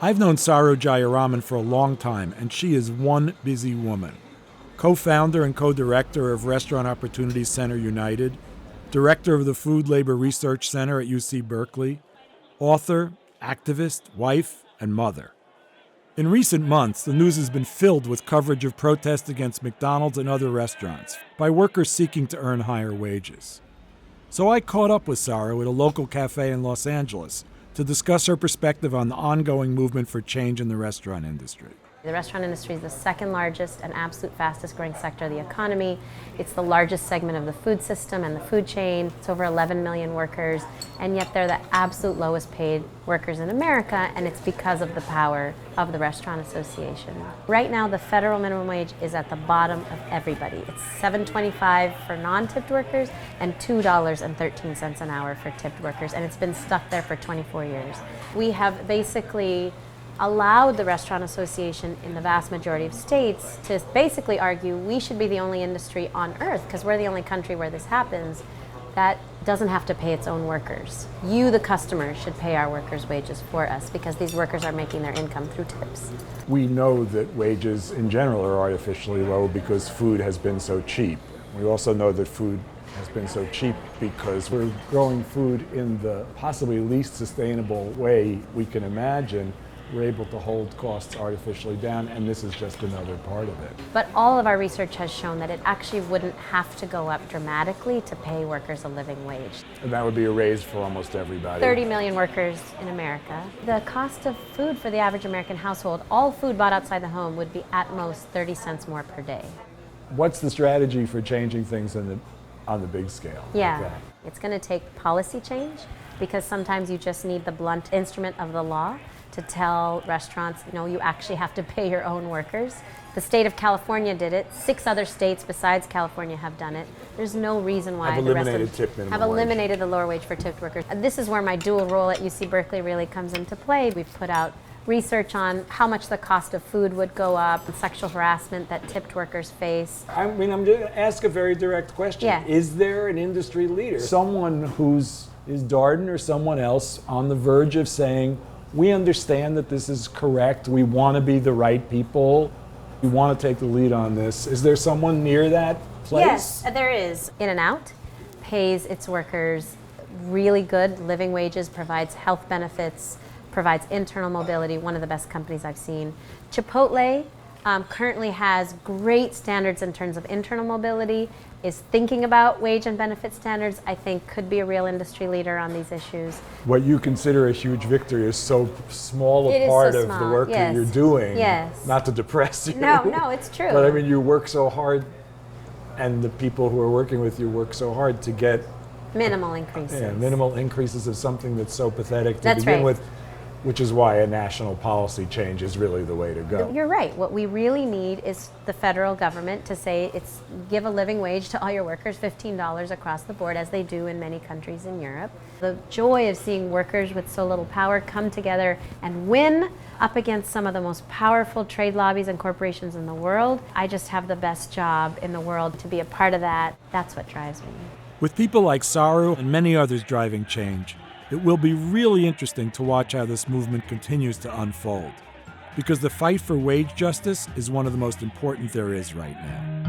I've known Saru Jayaraman for a long time, and she is one busy woman. Co-founder and co-director of Restaurant Opportunity Center United, director of the Food Labor Research Center at UC Berkeley, author, activist, wife, and mother. In recent months, the news has been filled with coverage of protests against McDonald's and other restaurants by workers seeking to earn higher wages. So I caught up with Saru at a local cafe in Los Angeles to discuss her perspective on the ongoing movement for change in the restaurant industry. The restaurant industry is the second largest and absolute fastest growing sector of the economy. It's the largest segment of the food system and the food chain. It's over 11 million workers, and yet they're the absolute lowest paid workers in America, and it's because of the power of the Restaurant Association. Right now, the federal minimum wage is at the bottom of everybody. It's $7.25 for non-tipped workers and $2.13 an hour for tipped workers, and it's been stuck there for 24 years. We have basically allowed the Restaurant Association in the vast majority of states to basically argue we should be the only industry on earth, because we're the only country where this happens, that doesn't have to pay its own workers. You, the customer, should pay our workers' wages for us because these workers are making their income through tips. We know that wages in general are artificially low because food has been so cheap. We also know that food has been so cheap because we're growing food in the possibly least sustainable way we can imagine. We're able to hold costs artificially down, and this is just another part of it. But all of our research has shown that it actually wouldn't have to go up dramatically to pay workers a living wage. And that would be a raise for almost everybody. 30 million workers in America. The cost of food for the average American household, all food bought outside the home, would be at most 30 cents more per day. What's the strategy for changing things on the big scale? Yeah, like that? It's going to take policy change, because sometimes you just need the blunt instrument of the law to tell restaurants, no, you actually have to pay your own workers. The state of California did it. 6 other states besides California have done it. There's no reason why the rest of them have eliminated the lower wage for tipped workers. This is where my dual role at UC Berkeley really comes into play. We've put out research on how much the cost of food would go up, and sexual harassment that tipped workers face. I mean, I'm going to ask a very direct question. Yeah. Is there an industry leader, someone is Darden or someone else on the verge of saying, we understand that this is correct, we want to be the right people, we want to take the lead on this? Is there someone near that place? Yes, there is. In-N-Out pays its workers really good living wages, provides health benefits, provides internal mobility, one of the best companies I've seen. Chipotle currently has great standards in terms of internal mobility, is thinking about wage and benefit standards. I think could be a real industry leader on these issues. What you consider a huge victory is so small a part of the work that you're doing. Yes. Not to depress you. No, it's true. But I mean, you work so hard, and the people who are working with you work so hard to get minimal increases. Yeah, minimal increases of something that's so pathetic to begin with. Which is why a national policy change is really the way to go. You're right. What we really need is the federal government to say give a living wage to all your workers, $15 across the board, as they do in many countries in Europe. The joy of seeing workers with so little power come together and win up against some of the most powerful trade lobbies and corporations in the world. I just have the best job in the world to be a part of that. That's what drives me. With people like Saru and many others driving change, it will be really interesting to watch how this movement continues to unfold, because the fight for wage justice is one of the most important there is right now.